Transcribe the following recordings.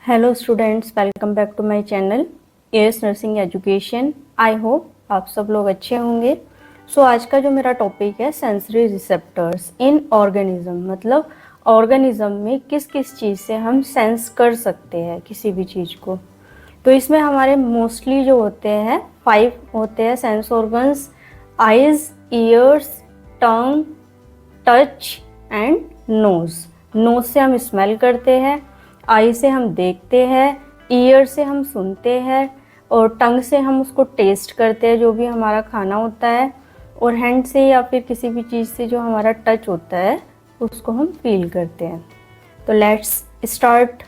Hello students, welcome back to my channel AS nursing education. I hope आप सब लोग अच्छे होंगे। आज का जो मेरा टॉपिक है सेंसरी रिसेप्टर्स इन ऑर्गेनिज्म, मतलब ऑर्गेनिज्म में किस किस चीज़ से हम सेंस कर सकते हैं किसी भी चीज़ को। तो इसमें हमारे मोस्टली जो होते हैं 5 होते हैं sense organs: eyes, ears, tongue, touch and nose. Nose से हम स्मेल करते हैं, आई से हम देखते हैं, ईयर से हम सुनते हैं और टंग से हम उसको टेस्ट करते हैं जो भी हमारा खाना होता है, और हैंड से या फिर किसी भी चीज़ से जो हमारा टच होता है उसको हम फील करते हैं। तो let's start.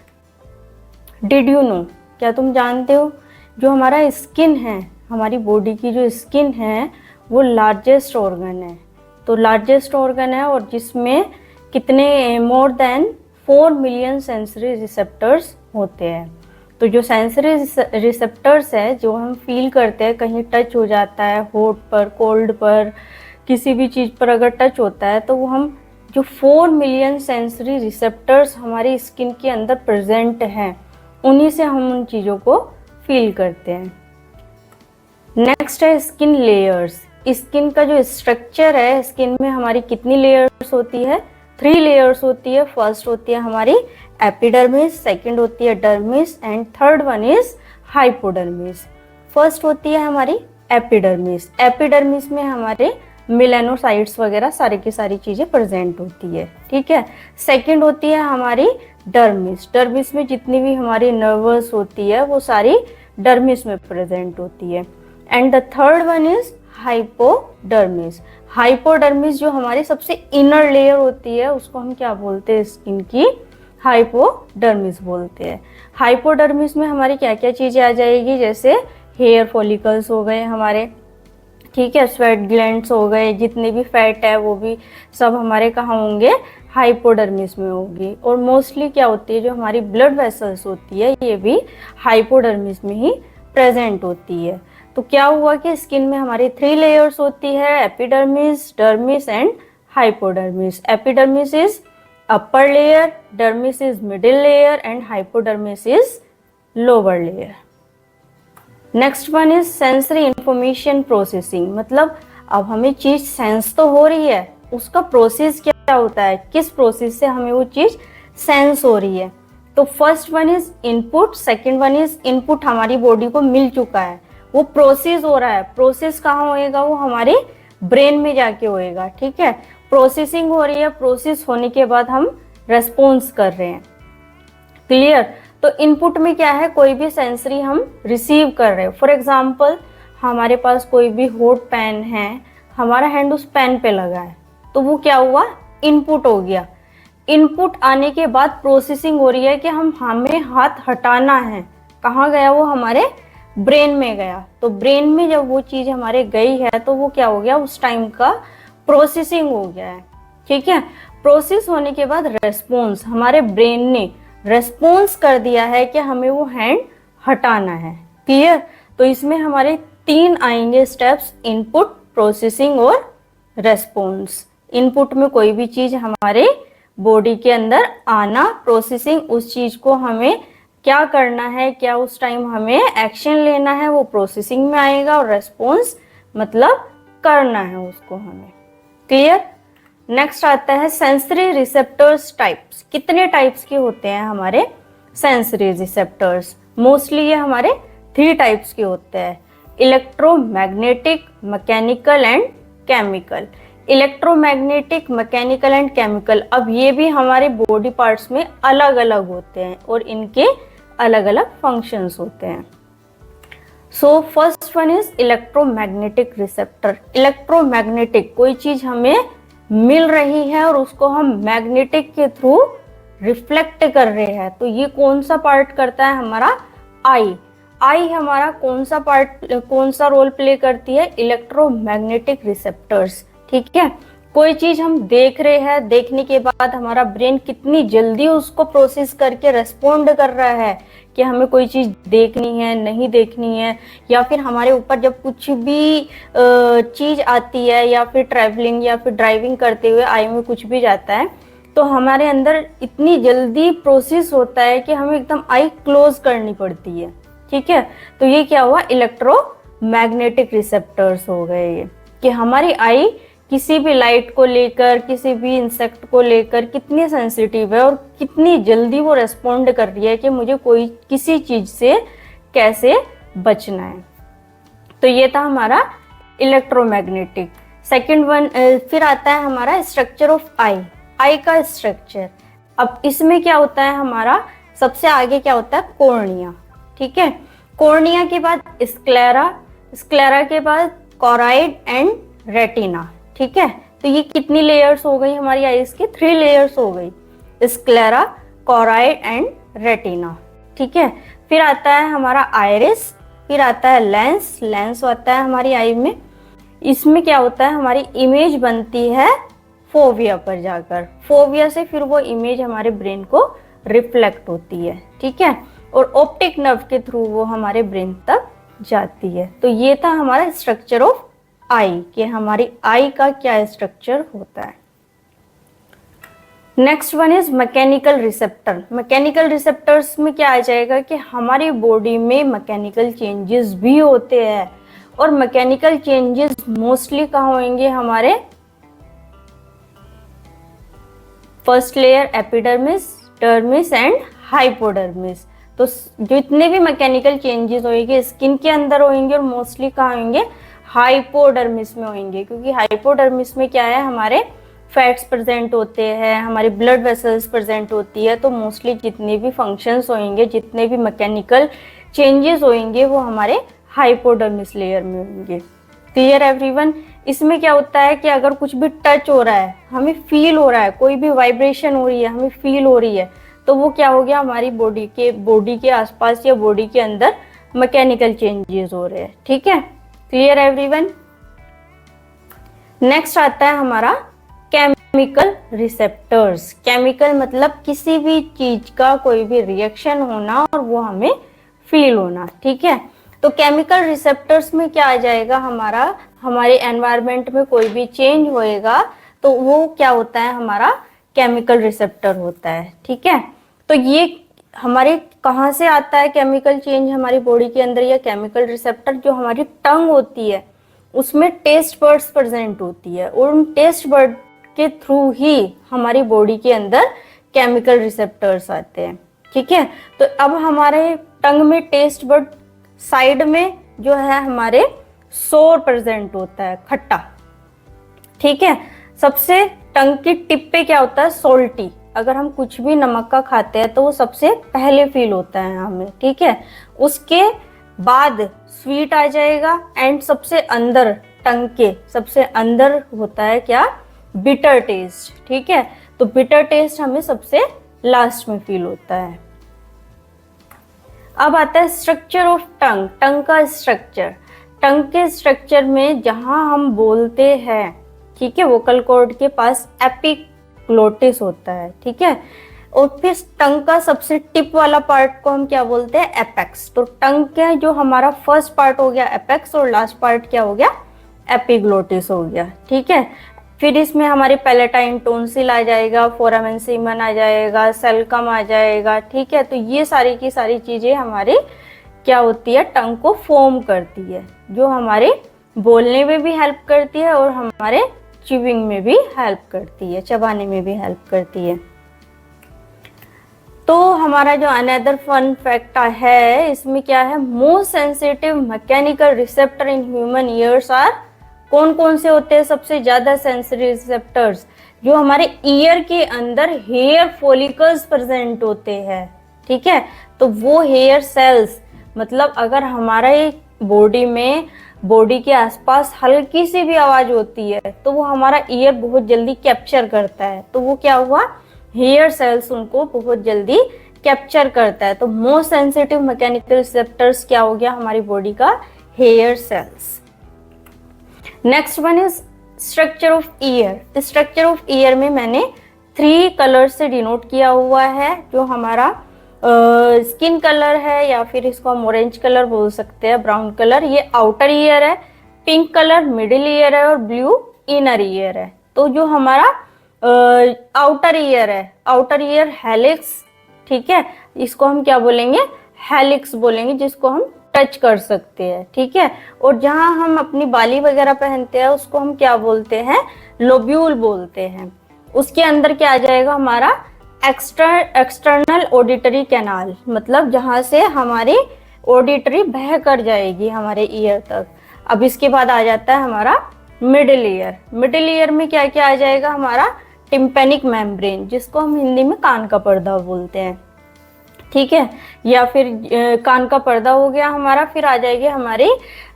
Did you know, क्या तुम जानते हो जो हमारा स्किन है, हमारी बॉडी की जो स्किन है वो लार्जेस्ट ऑर्गन है। तो लार्जेस्ट ऑर्गन है और जिसमें कितने more than 4 million sensory receptors होते हैं। तो जो सेंसरी रिसेप्टर्स है जो हम फील करते हैं, कहीं टच हो जाता है होठ पर, कोल्ड पर, किसी भी चीज़ पर अगर टच होता है तो वो हम जो 4 मिलियन सेंसरी रिसेप्टर्स हमारी स्किन के अंदर प्रेजेंट हैं उन्हीं से हम उन चीज़ों को फील करते हैं। नेक्स्ट है स्किन लेयर्स। स्किन का जो स्ट्रक्चर है, स्किन में हमारी कितनी लेयर्स होती है? 3 लेयर्स होती है। फर्स्ट होती है हमारी एपिडर्मिस, सेकंड होती है dermis and third one is hypodermis. First होती है हमारी एपिडर्मिस। एपिडर्मिस में हमारे मेलानोसाइट्स वगैरह सारी की सारी चीज़ें प्रेजेंट होती है, ठीक है। सेकंड होती है हमारी डर्मिस। डर्मिस में जितनी भी हमारी नर्वस होती है वो सारी डर्मिस में प्रेजेंट होती है। And the third one is hypodermis. Hypodermis जो हमारी सबसे इनर लेयर होती है उसको हम क्या बोलते हैं? स्किन की हाइपोडर्मिस बोलते हैं। हाइपोडर्मिस में हमारी क्या क्या चीज़ें आ जाएगी, जैसे हेयर फॉलिकल्स हो गए हमारे, ठीक है, स्वेट ग्लैंड्स हो गए, जितने भी फैट है वो भी सब हमारे कहाँ होंगे? हाइपोडर्मिस में होगी। और मोस्टली क्या होती है, जो हमारी ब्लड वेसल्स होती है ये भी हाइपोडर्मिस में ही प्रेजेंट होती है। तो क्या हुआ कि स्किन में हमारी 3 लेयर्स होती है, epidermis, dermis and hypodermis. Epidermis is upper layer, dermis is middle layer and hypodermis is lower layer. Next one is sensory information processing, मतलब अब हमें चीज सेंस तो हो रही है, उसका प्रोसेस क्या होता है, किस प्रोसेस से हमें वो चीज सेंस हो रही है। तो first one is input, second one is input हमारी बॉडी को मिल चुका है, वो प्रोसेस हो रहा है। प्रोसेस कहाँ होएगा? वो हमारे ब्रेन में जाके होएगा, ठीक है। प्रोसेसिंग हो रही है, प्रोसेस होने के बाद हम रेस्पॉन्स कर रहे हैं, क्लियर। तो इनपुट में क्या है? कोई भी सेंसरी हम रिसीव कर रहे हैं। फॉर एग्जाम्पल हमारे पास कोई भी हॉट पेन है, हमारा हैंड उस पेन पे लगा है, तो वो क्या हुआ? इनपुट हो गया। इनपुट आने के बाद प्रोसेसिंग हो रही है कि हमें हाथ हटाना है। कहाँ गया वो? हमारे ब्रेन में गया। तो ब्रेन में जब वो चीज हमारे गई है तो वो क्या हो गया? उस टाइम का प्रोसेसिंग हो गया है, ठीक है। प्रोसेस होने के बाद रेस्पॉन्स, हमारे ब्रेन ने रेस्पॉन्स कर दिया है कि हमें वो हैंड हटाना है, क्लियर। तो इसमें हमारे 3 आएंगे स्टेप्स: इनपुट, प्रोसेसिंग और रेस्पॉन्स। इनपुट में कोई भी चीज हमारे बॉडी के अंदर आना, प्रोसेसिंग उस चीज को हमें क्या करना है, क्या उस टाइम हमें एक्शन लेना है, वो प्रोसेसिंग में आएगा। और रेस्पॉन्स मतलब करना है उसको हमें, क्लियर। नेक्स्ट आता है सेंसरी रिसेप्टर्स टाइप्स। कितने टाइप्स के होते हैं हमारे सेंसरी रिसेप्टर्स? मोस्टली ये हमारे 3 टाइप्स के होते हैं: electromagnetic, mechanical and chemical. Electromagnetic, mechanical and chemical, अब ये भी हमारे बॉडी पार्ट्स में अलग अलग होते हैं और इनके अलग अलग फंक्शंस होते हैं। So first one is electromagnetic receptor. Electromagnetic, कोई चीज हमें मिल रही है और उसको हम मैग्नेटिक के थ्रू रिफ्लेक्ट कर रहे हैं, तो ये कौन सा पार्ट करता है? हमारा आई। आई हमारा कौन सा रोल प्ले करती है? इलेक्ट्रोमैग्नेटिक रिसेप्टर्स, ठीक है। कोई चीज हम देख रहे हैं, देखने के बाद हमारा ब्रेन कितनी जल्दी उसको प्रोसेस करके रेस्पोंड कर रहा है कि हमें कोई चीज देखनी है, नहीं देखनी है, या फिर हमारे ऊपर जब कुछ भी चीज आती है, या फिर ट्रैवलिंग या फिर ड्राइविंग करते हुए आई में कुछ भी जाता है, तो तो हमारे अंदर इतनी जल्दी प्रोसेस होता है कि हमें एकदम आई क्लोज करनी पड़ती है, ठीक है। तो ये क्या हुआ, इलेक्ट्रोमैग्नेटिक रिसेप्टर्स हो गए ये, कि हमारी आई किसी भी लाइट को लेकर, किसी भी इंसेक्ट को लेकर कितनी सेंसिटिव है और कितनी जल्दी वो रेस्पॉन्ड कर रही है कि मुझे कोई किसी चीज से कैसे बचना है। तो ये था हमारा इलेक्ट्रोमैग्नेटिक। सेकंड वन फिर आता है हमारा स्ट्रक्चर ऑफ आई का स्ट्रक्चर। अब इसमें क्या होता है, हमारा सबसे आगे क्या होता है, कॉर्निया, ठीक है। कॉर्निया के बाद स्क्लेरा, स्क्लेरा के बाद कोराइड एंड रेटिना, ठीक है। तो ये कितनी लेयर्स हो गई हमारी आईज की, 3 लेयर्स हो गई, स्क्लेरा, कोराइड एंड रेटिना, ठीक है। फिर आता है हमारा आइरिस, फिर आता है लेंस, लेंस होता है हमारी आई में। इसमें क्या होता है, हमारी इमेज बनती है फोविया पर जाकर, फोविया से फिर वो इमेज हमारे ब्रेन को रिफ्लेक्ट होती है, ठीक है, और ऑप्टिक नर्व के थ्रू वो हमारे ब्रेन तक जाती है। तो ये था हमारा स्ट्रक्चर ऑफ आई, कि हमारी आई का क्या स्ट्रक्चर होता है। Next one is mechanical receptor. Mechanical receptors में क्या आ जाएगा कि हमारी बॉडी में मैकेनिकल चेंजेस भी होते हैं, और मैकेनिकल चेंजेस मोस्टली कहाँ होंगे, हमारे first layer epidermis, dermis and hypodermis. तो जितने भी मैकेनिकल चेंजेस होंगे स्किन के अंदर होंगे और मोस्टली कहाँ होंगे, हाइपोडर्मिस में होंगे, क्योंकि हाइपोडर्मिस में क्या है, हमारे फैट्स प्रेजेंट होते हैं, हमारी ब्लड वेसल्स प्रेजेंट होती है। तो मोस्टली जितने भी फंक्शंस होंगे, जितने भी मैकेनिकल चेंजेस होंगे वो हमारे हाइपोडर्मिस लेयर में होंगे। Clear everyone. इसमें क्या होता है कि अगर कुछ भी टच हो रहा है, हमें फील हो रहा है, कोई भी वाइब्रेशन हो रही है, हमें फील हो रही है, तो वो क्या हो गया, हमारी बॉडी के आसपास या बॉडी के अंदर मैकेनिकल चेंजेस हो रहे हैं, ठीक है। Clear everyone. नेक्स्ट आता है हमारा केमिकल रिसेप्टर्स। केमिकल मतलब किसी भी चीज का कोई भी रिएक्शन होना और वो हमें फील होना, ठीक है। तो केमिकल रिसेप्टर्स में क्या आ जाएगा, हमारे एनवायरनमेंट में कोई भी चेंज होएगा तो वो क्या होता है, हमारा केमिकल रिसेप्टर होता है, ठीक है। तो ये हमारे कहाँ से आता है केमिकल चेंज हमारी बॉडी के अंदर, या केमिकल रिसेप्टर जो हमारी टंग होती है उसमें टेस्ट बर्ड्स प्रेजेंट होती है, और उन टेस्ट बर्ड के थ्रू ही हमारी बॉडी के अंदर केमिकल रिसेप्टर्स आते हैं, ठीक है। तो अब हमारे टंग में टेस्ट बर्ड, साइड में जो है हमारे सोर प्रेजेंट होता है, खट्टा, ठीक है। सबसे टंग की टिप पे क्या होता है, सोल्टी। अगर हम कुछ भी नमक का खाते हैं तो वो सबसे पहले फील होता है हमें, ठीक है। उसके बाद स्वीट आ जाएगा, एंड सबसे अंदर, टंग के सबसे अंदर होता है क्या, बिटर टेस्ट, ठीक है। तो बिटर टेस्ट हमें सबसे लास्ट में फील होता है। अब आता है स्ट्रक्चर ऑफ टंग। टंग का स्ट्रक्चर, टंग के स्ट्रक्चर में जहां हम बोलते हैं, ठीक है, वोकल कॉर्ड के पास एपिग्लोटिस होता है, ठीक है। और फिर टंग का सबसे टिप वाला पार्ट को हम क्या बोलते हैं, एपेक्स। तो टंग का जो हमारा फर्स्ट पार्ट हो गया एपेक्स, और लास्ट पार्ट क्या हो गया, एपिग्लोटिस हो गया, ठीक है। फिर इसमें हमारे पैलेटाइन टोंसिल आ जाएगा, फोरामेन सीमन आ जाएगा, सेल्कम आ जाएगा, ठीक है। तो ये सारी की सारी चीजें हमारी क्या होती है, टंग को फॉर्म करती है, जो हमारे बोलने में भी हेल्प करती है और हमारे च्यूइंग में भी हेल्प करती है, चबाने में भी हेल्प करती है। तो हमारा जो अनदर फन फैक्ट है इसमें क्या है, most sensitive mechanical receptor in human ears are, कौन कौन से होते हैं सबसे ज्यादा सेंसिटिव रिसेप्टर्स, जो हमारे ईयर के अंदर हेयर फॉलिकल्स प्रेजेंट होते हैं, ठीक है। तो वो हेयर सेल्स, मतलब अगर हमारे बॉडी में, बॉडी के आसपास हल्की सी भी आवाज होती है तो वो हमारा ईयर बहुत जल्दी कैप्चर करता है। तो वो क्या हुआ, हेयर सेल्स उनको बहुत जल्दी कैप्चर करता है। तो मोस्ट सेंसिटिव मैकेनिकल रिसेप्टर्स क्या हो गया हमारी बॉडी का, hair cells. Next one is structure of ear. Structure of ear में मैंने 3 कलर से डिनोट किया हुआ है, जो हमारा स्किन कलर है, या फिर इसको हम ऑरेंज कलर बोल सकते हैं, ब्राउन कलर, ये आउटर ईयर है, पिंक कलर मिडिल ईयर है, और ब्लू इनर ईयर है। तो जो हमारा आउटर ईयर है, आउटर ईयर हेलिक्स, ठीक है, इसको हम क्या बोलेंगे, हेलिक्स बोलेंगे, जिसको हम टच कर सकते हैं, ठीक है। और जहां हम अपनी बाली वगैरह पहनते हैं उसको हम क्या बोलते हैं, लोब्यूल बोलते हैं। उसके अंदर क्या आ जाएगा हमारा, एक्सटर्नल ऑडिटरी कैनाल, मतलब जहां से हमारी ऑडिटरी बह कर जाएगी हमारे ईयर तक। अब इसके बाद आ जाता है हमारा मिडिल ईयर। मिडिल ईयर में क्या क्या आ जाएगा हमारा, टिम्पेनिक मेम्ब्रेन, जिसको हम हिंदी में कान का पर्दा बोलते हैं, ठीक है, या फिर कान का पर्दा हो गया हमारा। फिर आ जाएगी हमारी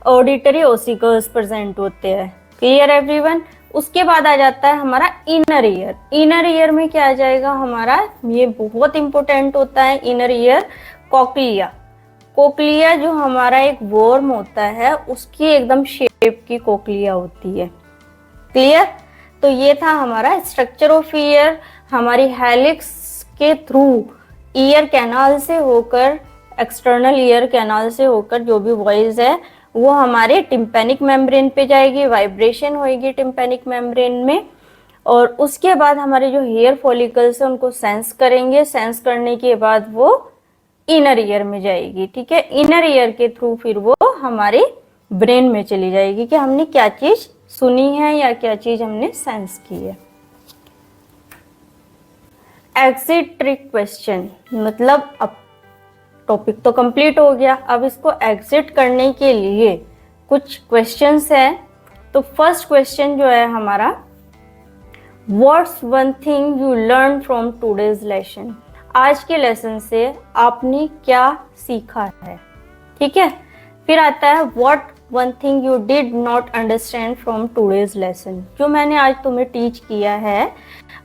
ऑडिटरी ओसिकल्स प्रेजेंट होते हैं। Clear everyone. उसके बाद आ जाता है हमारा इनर ईयर। इनर ईयर में क्या आ जाएगा हमारा, ये बहुत इंपॉर्टेंट होता है इनर ईयर, कोक्लिया। कोक्लिया जो हमारा एक वर्म होता है उसकी एकदम शेप की कोक्लिया होती है। क्लियर। तो ये था हमारा स्ट्रक्चर ऑफ ईयर। हमारी हेलिक्स के थ्रू ईयर कैनाल से होकर, एक्सटर्नल ईयर कैनाल से होकर जो भी वॉइस है वो हमारे टिम्पेनिक मेम्ब्रेन पे जाएगी, वाइब्रेशन होएगी टिम्पेनिक मेम्ब्रेन में। और उसके बाद हमारे जो हेयर फॉलिकल्स है उनको सेंस करेंगे, सेंस करने के बाद वो इनर ईयर में जाएगी, ठीक है। इनर ईयर के थ्रू फिर वो हमारे ब्रेन में चली जाएगी कि हमने क्या चीज सुनी है या क्या चीज हमने सेंस की है। एग्जिट ट्रिक क्वेश्चन, मतलब अब टॉपिक तो कंप्लीट हो गया, अब इसको एग्जिट करने के लिए कुछ क्वेश्चंस हैं। तो फर्स्ट क्वेश्चन जो है हमारा, what's one thing you learn from today's lesson, आज के लेसन से आपने क्या सीखा है, ठीक है। फिर आता है what one thing you did not understand from today's lesson, जो मैंने आज तुम्हें टीच किया है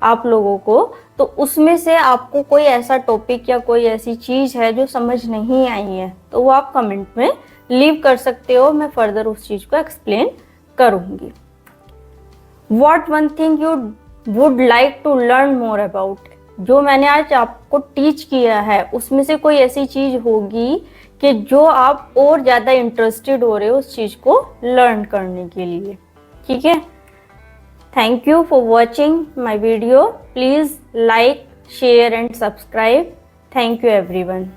आप लोगों को, तो उसमें से आपको कोई ऐसा टॉपिक या कोई ऐसी चीज है जो समझ नहीं आई है तो वो आप कमेंट में लीव कर सकते हो, मैं फर्दर उस चीज को एक्सप्लेन करूंगी। What one thing you would like to learn more about, जो मैंने आज आपको टीच किया है उसमें से कोई ऐसी चीज होगी कि जो आप और ज्यादा इंटरेस्टेड हो रहे हो उस चीज को लर्न करने के लिए, ठीक है। Thank you for watching my video. Please like, share and subscribe. Thank you everyone.